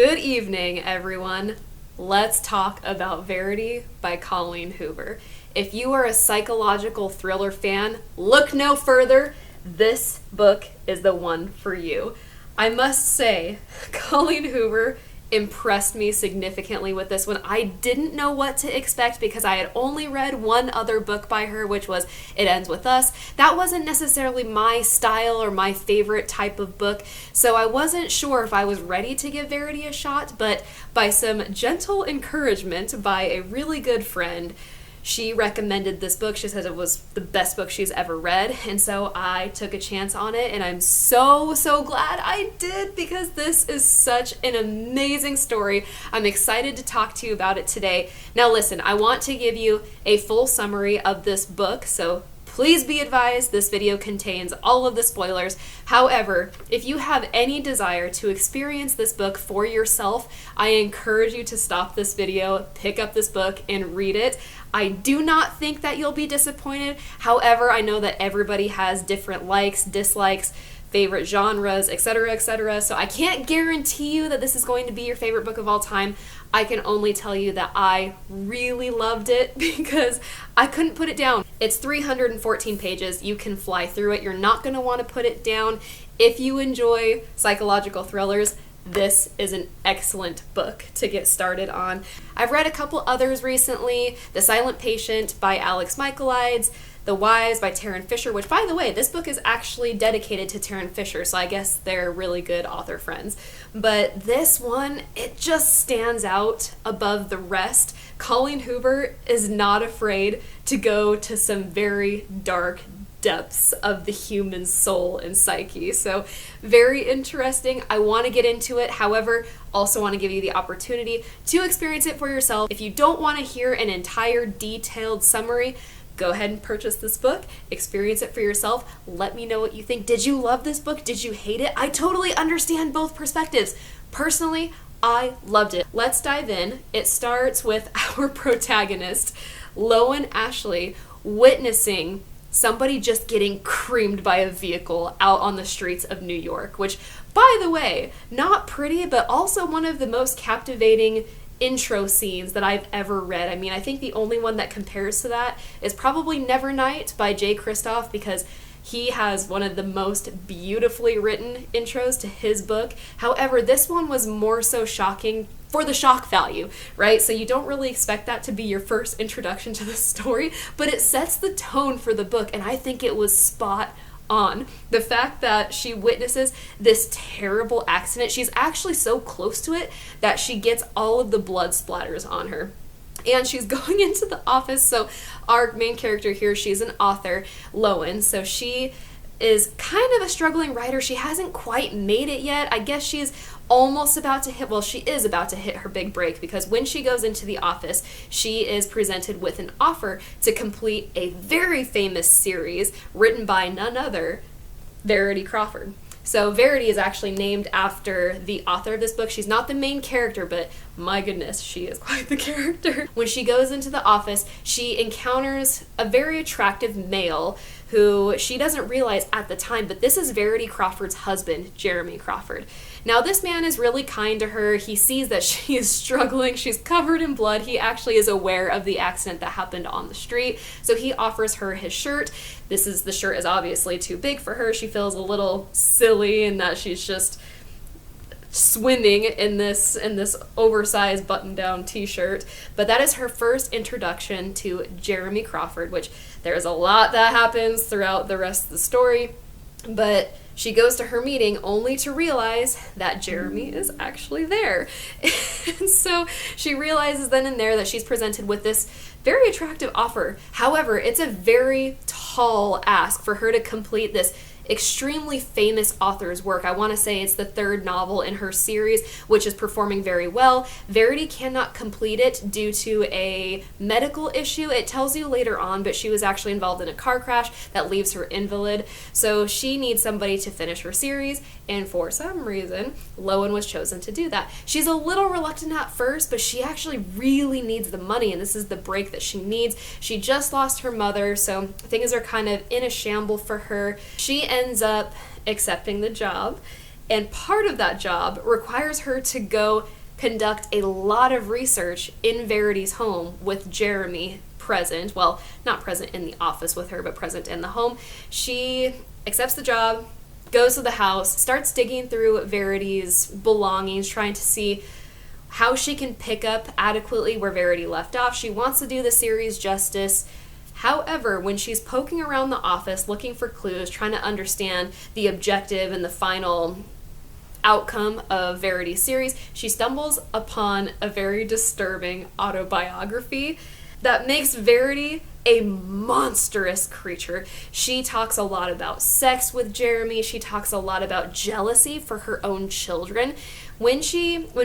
Good evening, everyone. Let's talk about Verity by Colleen Hoover. If you are a psychological thriller fan, look no further. This book is the one for you. I must say, Colleen Hoover impressed me significantly with this one. I didn't know what to expect because I had only read one other book by her, which was It Ends With Us. That wasn't necessarily my style or my favorite type of book, so I wasn't sure if I was ready to give Verity a shot, but by some gentle encouragement by a really good friend, she recommended this book. She said it was the best book she's ever read, and so I took a chance on it, and I'm so glad I did because this is such an amazing story. I'm excited to talk to you about it today. Now listen, I want to give you a full summary of this book, so please be advised this video contains all of the spoilers. However, if you have any desire to experience this book for yourself, I encourage you to stop this video, pick up this book, and read it. I do not think that you'll be disappointed. However, I know that everybody has different likes, dislikes, favorite genres, etc., so I can't guarantee you that this is going to be your favorite book of all time. I can only tell you that I really loved it because I couldn't put it down. It's 314 pages. You can fly through it. You're not going to want to put it down. If you enjoy psychological thrillers, this is an excellent book to get started on. I've read a couple others recently. The Silent Patient by Alex Michaelides, The Wise by Taryn Fisher, which, by the way, this book is actually dedicated to Taryn Fisher, so I guess they're really good author friends. But this one, it just stands out above the rest. Colleen Hoover is not afraid to go to some very dark depths of the human soul and psyche. So very interesting. I want to get into it. However, also want to give you the opportunity to experience it for yourself. If you don't want to hear an entire detailed summary, go ahead and purchase this book, experience it for yourself. Let me know what you think. Did you love this book? Did you hate it? I totally understand both perspectives. Personally, I loved it. Let's dive in. It starts with our protagonist, Lowen Ashley, witnessing somebody just getting creamed by a vehicle out on the streets of New York, which, by the way, not pretty, but also one of the most captivating intro scenes that I've ever read. I mean, I think the only one that compares to that is probably Nevernight by Jay Kristoff, because he has one of the most beautifully written intros to his book. However, this one was more so shocking for the shock value, right? So you don't really expect that to be your first introduction to the story, but it sets the tone for the book, and I think it was spot on. The fact that she witnesses this terrible accident, she's actually so close to it that she gets all of the blood splatters on her. And she's going into the office, so our main character here, she's an author, Lowen, so she is kind of a struggling writer. She hasn't quite made it yet. I guess she's almost about to hit, well, she is about to hit her big break, because when she goes into the office, she is presented with an offer to complete a very famous series written by none other, Verity Crawford. So Verity is actually named after the author of this book. She's not the main character, but my goodness, she is quite the character. When she goes into the office, she encounters a very attractive male who she doesn't realize at the time, but this is Verity Crawford's husband, Jeremy Crawford. Now, this man is really kind to her. He sees that she is struggling. She's covered in blood. He actually is aware of the accident that happened on the street, so he offers her his shirt. The shirt is obviously too big for her. She feels a little silly in that she's just swimming in this oversized button-down t-shirt, but that is her first introduction to Jeremy Crawford, which there's a lot that happens throughout the rest of the story, but she goes to her meeting only to realize that Jeremy is actually there. And so she realizes then and there that she's presented with this very attractive offer. However, it's a very tall ask for her to complete this extremely famous author's work. I want to say it's the third novel in her series, which is performing very well. Verity cannot complete it due to a medical issue. It tells you later on, but she was actually involved in a car crash that leaves her invalid. So she needs somebody to finish her series, and for some reason, Lowen was chosen to do that. She's a little reluctant at first, but she actually really needs the money, and this is the break that she needs. She just lost her mother, so things are kind of in a shamble for her. She ends up accepting the job, And part of that job requires her to go conduct a lot of research in Verity's home with Jeremy present. Well, not present in the office with her, but present in the home. She accepts the job, goes to the house, starts digging through Verity's belongings, trying to see how she can pick up adequately where Verity left off. She wants to do the series justice. However, when she's poking around the office looking for clues, trying to understand the objective and the final outcome of Verity's series, she stumbles upon a very disturbing autobiography that makes Verity a monstrous creature. She talks a lot about sex with Jeremy. She talks a lot about jealousy for her own children. When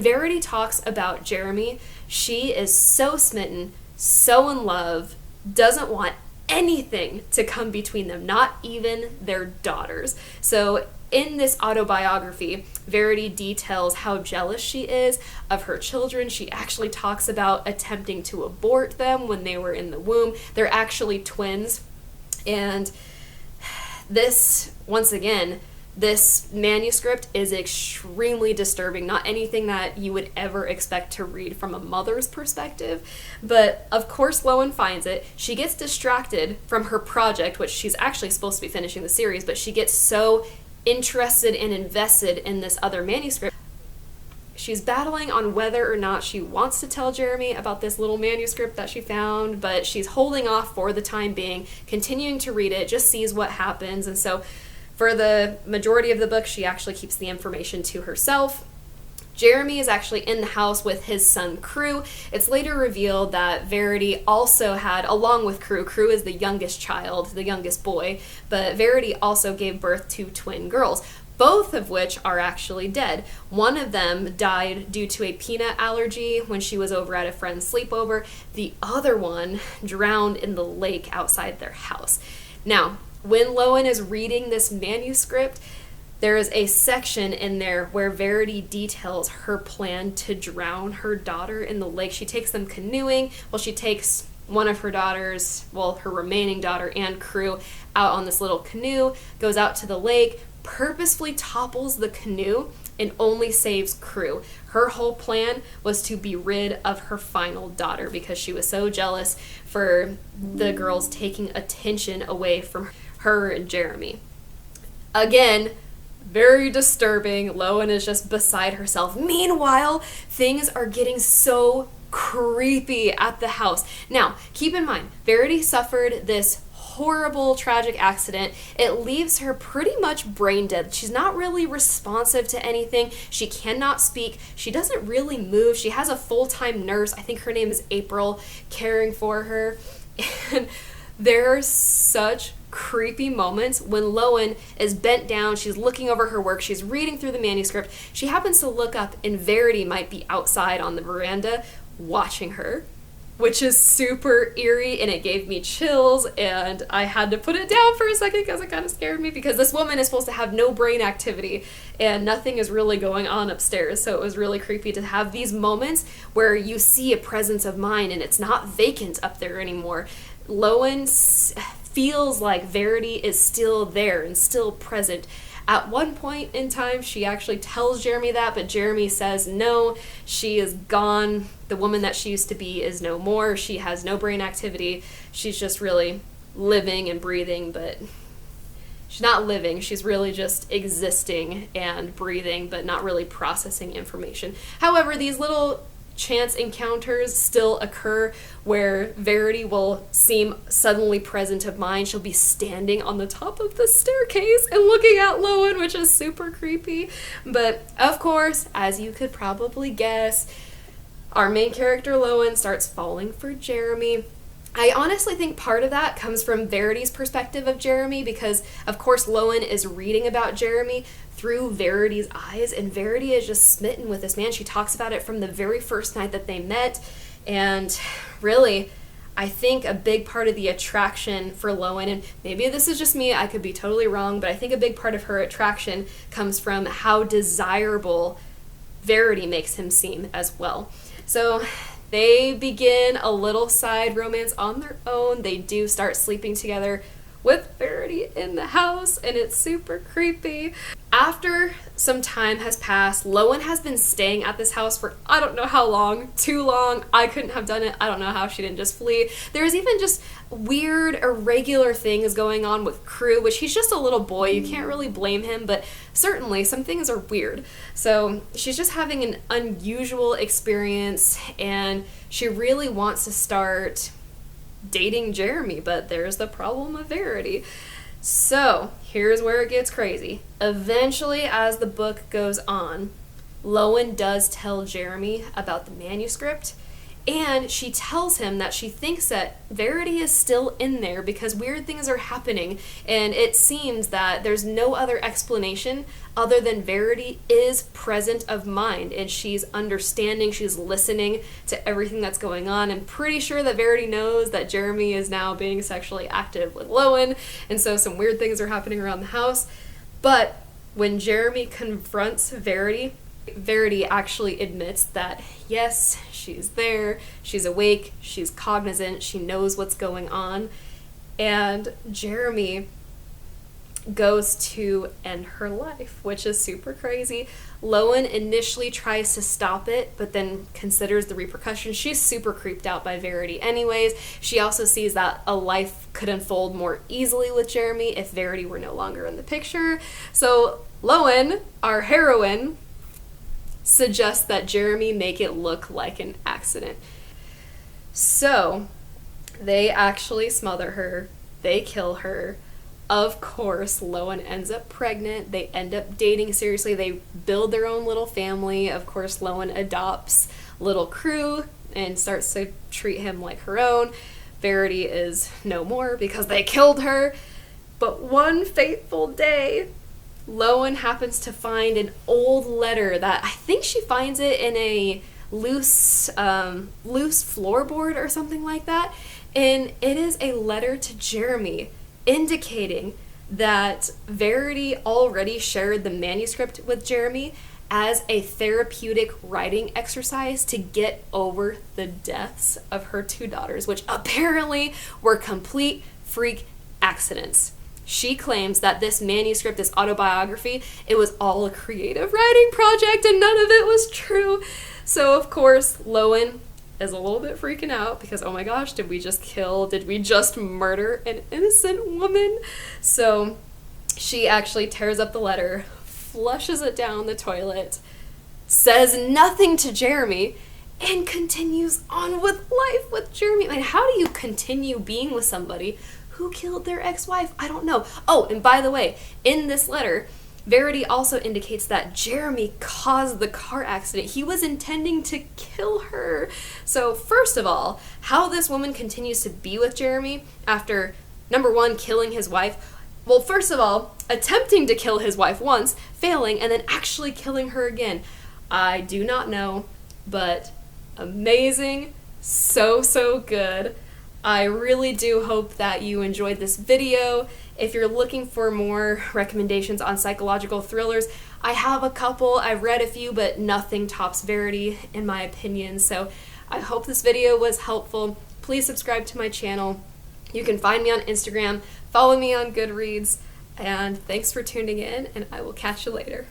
Verity talks about Jeremy, she is so smitten, so in love, doesn't want anything to come between them, not even their daughters. So in this autobiography, Verity details how jealous she is of her children. She actually talks about attempting to abort them when they were in the womb. They're actually twins. And this, once again, this manuscript is extremely disturbing, not anything that you would ever expect to read from a mother's perspective. But of course, Lowen finds it. She gets distracted from her project, which she's actually supposed to be finishing the series, but she gets so interested and invested in this other manuscript. She's battling on whether or not she wants to tell Jeremy about this little manuscript that she found, but she's holding off for the time being, continuing to read it, just sees what happens. And so for the majority of the book, she actually keeps the information to herself. Jeremy is actually in the house with his son, Crew. It's later revealed that Verity also had, along with Crew is the youngest child, the youngest boy, but Verity also gave birth to twin girls, both of which are actually dead. One of them died due to a peanut allergy when she was over at a friend's sleepover. The other one drowned in the lake outside their house. Now, when Lowen is reading this manuscript, there is a section in there where Verity details her plan to drown her daughter in the lake. She takes them canoeing. Well, she takes one of her daughters, well, her remaining daughter and Crew, out on this little canoe, goes out to the lake, purposefully topples the canoe, and only saves Crew. Her whole plan was to be rid of her final daughter because she was so jealous for the girls taking attention away from her and Jeremy. Again, very disturbing. Lowen is just beside herself. Meanwhile, things are getting so creepy at the house. Now, keep in mind, Verity suffered this horrible, tragic accident. It leaves her pretty much brain dead. She's not really responsive to anything. She cannot speak. She doesn't really move. She has a full-time nurse, I think her name is April, caring for her. And there are such creepy moments when Lowen is bent down, she's looking over her work, she's reading through the manuscript. She happens to look up and Verity might be outside on the veranda watching her, which is super eerie, and it gave me chills, and I had to put it down for a second because it kind of scared me, because this woman is supposed to have no brain activity and nothing is really going on upstairs. So it was really creepy to have these moments where you see a presence of mind and it's not vacant up there anymore. Lowen feels like Verity is still there and still present. At one point in time, she actually tells Jeremy that, but Jeremy says no, she is gone. The woman that she used to be is no more. She has no brain activity. She's just really living and breathing, but she's not living. She's really just existing and breathing, but not really processing information. However, these little chance encounters still occur where Verity will seem suddenly present of mind. She'll be standing on the top of the staircase and looking at Lowen, which is super creepy. But of course, as you could probably guess, our main character Lowen starts falling for Jeremy. I honestly think part of that comes from Verity's perspective of Jeremy, because of course Lowen is reading about Jeremy through Verity's eyes, and Verity is just smitten with this man. She talks about it from the very first night that they met, and really, I think a big part of the attraction for Lowen, and maybe this is just me, I could be totally wrong, but I think a big part of her attraction comes from how desirable Verity makes him seem as well. So they begin a little side romance on their own. They do start sleeping together with Verity in the house, and it's super creepy. After some time has passed, Lowen has been staying at this house for I don't know how long, too long. I couldn't have done it. I don't know how she didn't just flee. There's even just weird, irregular things going on with Crew, which he's just a little boy. You can't really blame him, but certainly some things are weird. So she's just having an unusual experience, and she really wants to start dating Jeremy, but there's the problem of Verity. So here's where it gets crazy. Eventually, as the book goes on, Lowen does tell Jeremy about the manuscript, and she tells him that she thinks that Verity is still in there because weird things are happening, and it seems that there's no other explanation other than Verity is present of mind, and she's understanding, she's listening to everything that's going on, and pretty sure that Verity knows that Jeremy is now being sexually active with Lowen, and so some weird things are happening around the house. But when Jeremy confronts Verity, Verity actually admits that yes, she's there, she's awake, she's cognizant, she knows what's going on, and Jeremy goes to end her life, which is super crazy. Lowen initially tries to stop it, but then considers the repercussions. She's super creeped out by Verity anyways. She also sees that a life could unfold more easily with Jeremy if Verity were no longer in the picture. So Lowen, our heroine, suggests that Jeremy make it look like an accident. So they actually smother her, they kill her. Of course, Lowen ends up pregnant. They end up dating seriously. They build their own little family. Of course, Lowen adopts little Crew and starts to treat him like her own. Verity is no more because they killed her. But one fateful day, Lowen happens to find an old letter that I think she finds it in a loose floorboard or something like that. And it is a letter to Jeremy, indicating that Verity already shared the manuscript with Jeremy as a therapeutic writing exercise to get over the deaths of her two daughters, which apparently were complete freak accidents. She claims that this manuscript, this autobiography, it was all a creative writing project and none of it was true. So of course, Lowen is a little bit freaking out because, oh my gosh, did we just murder an innocent woman? So she actually tears up the letter, flushes it down the toilet, says nothing to Jeremy, and continues on with life with Jeremy. Like, how do you continue being with somebody who killed their ex-wife? I don't know. Oh, and by the way, in this letter, Verity also indicates that Jeremy caused the car accident. He was intending to kill her. So first of all, how this woman continues to be with Jeremy after, number one, killing his wife. Well, first of all, attempting to kill his wife once, failing, and then actually killing her again. I do not know, but amazing. So good. I really do hope that you enjoyed this video. If you're looking for more recommendations on psychological thrillers, I have a couple. I've read a few, but nothing tops Verity in my opinion. So I hope this video was helpful. Please subscribe to my channel. You can find me on Instagram, follow me on Goodreads, and thanks for tuning in, and I will catch you later.